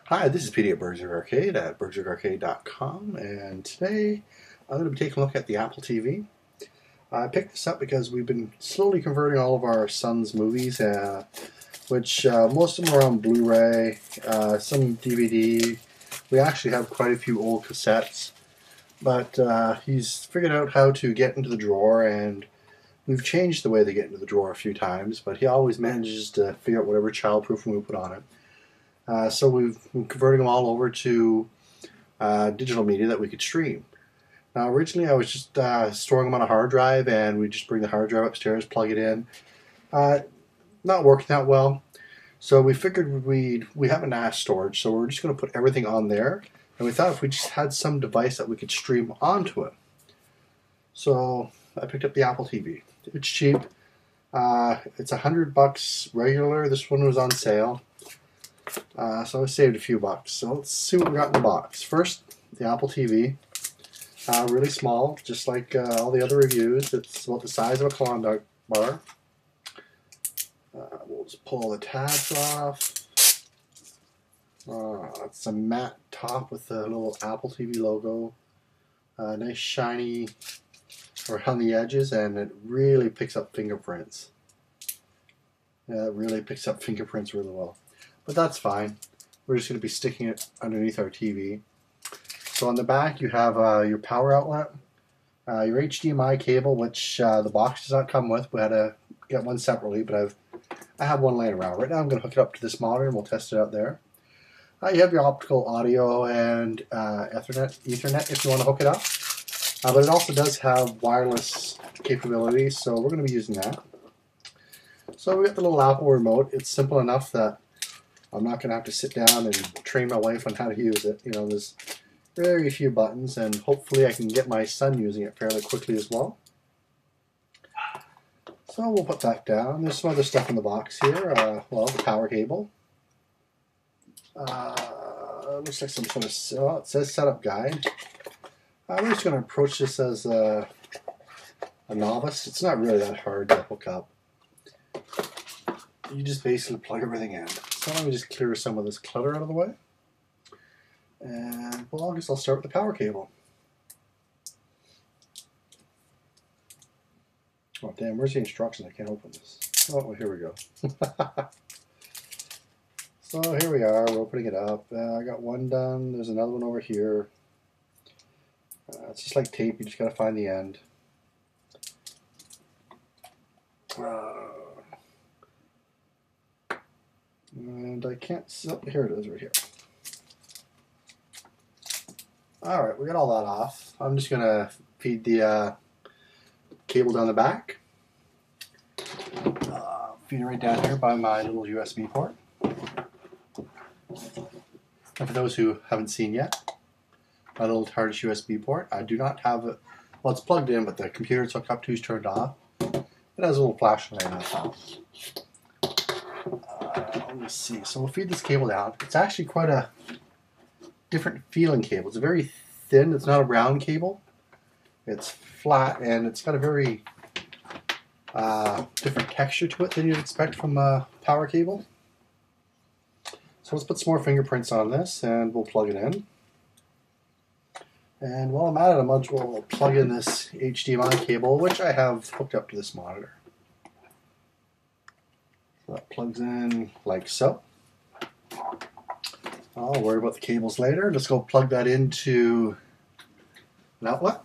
Hi, this is Petey at BurgZerg Arcade at BurgZergArcade.com, and today I'm going to be taking a look at the Apple TV. I picked this up because we've been slowly converting all of our son's movies, which most of them are on Blu-ray, some DVD. We actually have quite a few old cassettes, but he's figured out how to get into the drawer, and we've changed the way they get into the drawer a few times, but he always manages to figure out whatever childproofing we put on it. So we've converted them all over to digital media that we could stream. Now originally I was just storing them on a hard drive, and we just bring the hard drive upstairs, plug it in. Not working that well, so we figured we have a NAS storage, so we're just going to put everything on there, and we thought if we just had some device that we could stream onto it. So I picked up the Apple TV. It's cheap. It's $100 regular. This one was on sale. So I saved a few bucks. So let's see what we got in the box. First, the Apple TV. Really small, just like all the other reviews. It's about the size of a Klondike bar. We'll just pull the tabs off. It's a matte top with the little Apple TV logo. Nice shiny around the edges, and it really picks up fingerprints. Yeah, it really picks up fingerprints really well. But that's fine. We're just going to be sticking it underneath our TV. So on the back you have your power outlet, your HDMI cable, which the box does not come with. We had to get one separately, but I have one laying around. Right now I'm going to hook it up to this monitor and we'll test it out there. You have your optical audio and Ethernet if you want to hook it up. But it also does have wireless capabilities, so we're going to be using that. So we got the little Apple remote. It's simple enough that I'm not going to have to sit down and train my wife on how to use it. You know, there's very few buttons, and hopefully I can get my son using it fairly quickly as well. So we'll put that down. There's some other stuff in the box here. Well, the power cable. Looks like some sort of, it says setup guide. I'm just going to approach this as a novice. It's not really that hard to hook up. You just basically plug everything in. So let me just clear some of this clutter out of the way. And well, I guess I'll start with the power cable. Oh damn, where's the instructions? I can't open this. Oh, well, here we go. So here we are, we're opening it up. I got one done, there's another one over here. It's just like tape, you just gotta find the end. And I can't see, oh, here it is right here. Alright, we got all that off. I'm just going to feed the cable down the back. Feed it right down here by my little USB port. And for those who haven't seen yet, my little TARDIS USB port, I do not have it, well it's plugged in, but the computer it's hooked up to is turned off. It has a little flashlight on top. Let me see. So we'll feed this cable down. It's actually quite a different feeling cable. It's very thin. It's not a round cable. It's flat, and it's got a very different texture to it than you'd expect from a power cable. So let's put some more fingerprints on this, and we'll plug it in. And while I'm at it, I might as well plug in this HDMI cable, which I have hooked up to this monitor. So that plugs in like so. I'll worry about the cables later. Let's go plug that into an outlet.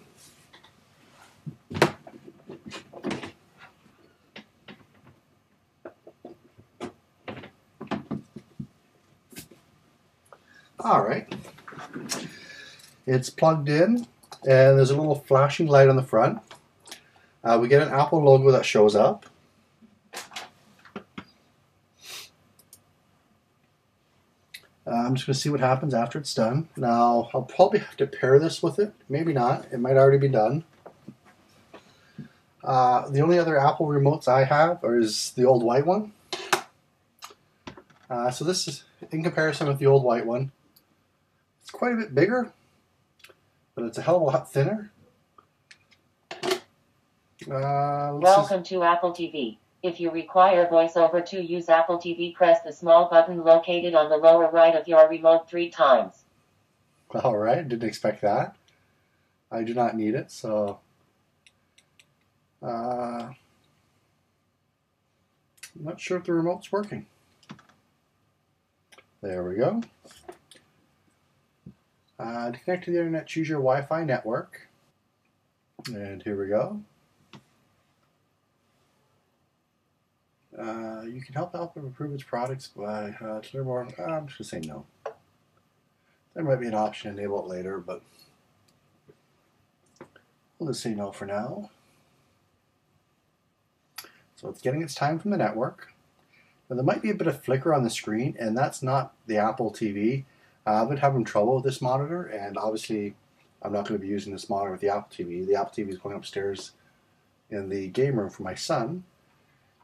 Alright. It's plugged in, and there's a little flashing light on the front. We get an Apple logo that shows up. I'm just going to see what happens after it's done. Now, I'll probably have to pair this with it. Maybe not. It might already be done. The only other Apple remotes I have is the old white one. So this is, in comparison with the old white one, it's quite a bit bigger, but it's a hell of a lot thinner. Welcome to Apple TV. If you require voiceover to use Apple TV, press the small button located on the lower right of your remote 3 times. All right, didn't expect that. I do not need it, so I'm not sure if the remote's working. There we go. To connect to the internet, choose your Wi-Fi network. And here we go. You can help Apple improve its products by to learn more. I'm just going to say no. There might be an option to enable it later, but we'll just say no for now. So it's getting its time from the network. Now there might be a bit of flicker on the screen, and that's not the Apple TV. I've been having trouble with this monitor, and obviously I'm not going to be using this monitor with the Apple TV. The Apple TV is going upstairs in the game room for my son.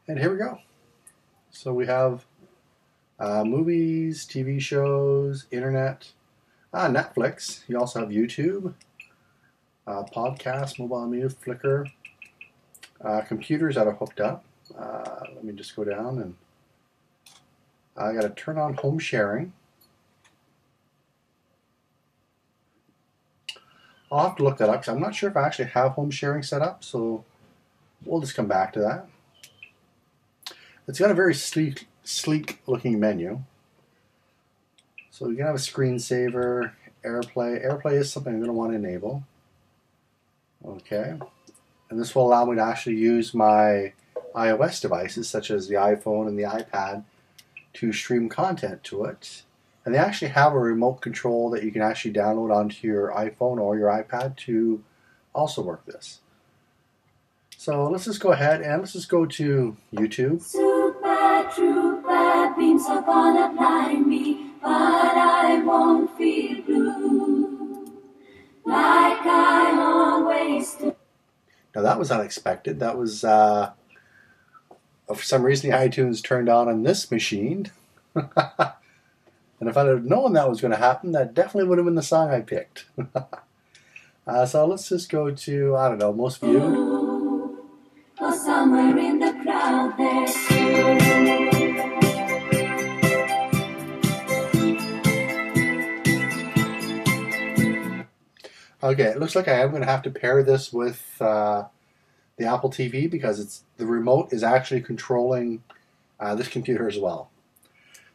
And here we go. So we have movies, TV shows, internet, Netflix. You also have YouTube, podcasts, mobile music, Flickr, computers that are hooked up. Let me just go down, and I got to turn on home sharing. I'll have to look that up because I'm not sure if I actually have home sharing set up, so we'll just come back to that. It's got a very sleek looking menu. So you can have a screensaver, AirPlay. AirPlay is something I'm going to want to enable. Okay. And this will allow me to actually use my iOS devices, such as the iPhone and the iPad, to stream content to it. And they actually have a remote control that you can actually download onto your iPhone or your iPad to also work this. So let's just go ahead and let's just go to YouTube. Super trooper beams are gonna blind me, but I won't feel blue like I always do. Now that was unexpected. That was for some reason the iTunes turned on this machine. And if I'd have known that was going to happen, that definitely would have been the song I picked. So let's just go to, I don't know, most viewed. Or somewhere in the crowd there. Okay, it looks like I am going to have to pair this with the Apple TV because the remote is actually controlling this computer as well.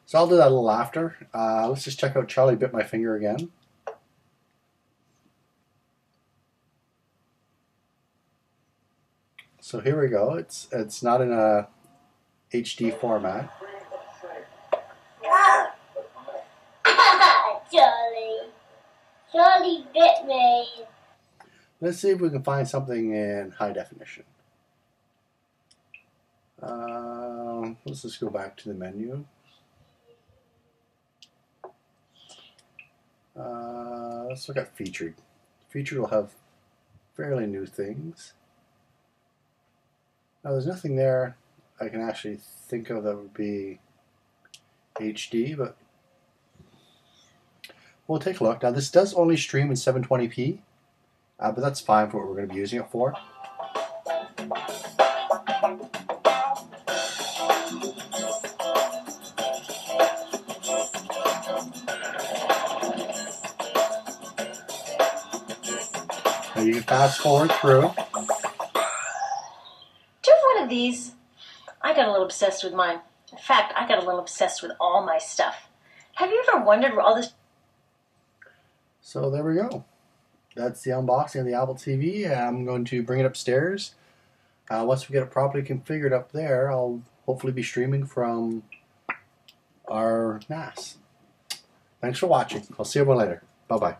So I'll do that a little after. Let's just check out Charlie Bit My Finger again. So here we go. It's not in a HD format. Charlie bit me. Let's see if we can find something in high definition. Let's just go back to the menu. Let's look at featured. Featured will have fairly new things. Now there's nothing there I can actually think of that would be HD, but we'll take a look. Now this does only stream in 720p, but that's fine for what we're going to be using it for. Now you can fast forward through. One of these. I got a little obsessed with mine. In fact, I got a little obsessed with all my stuff. Have you ever wondered where all this... So there we go. That's the unboxing of the Apple TV. I'm going to bring it upstairs. Once we get it properly configured up there, I'll hopefully be streaming from our NAS. Thanks for watching. I'll see everyone later. Bye-bye.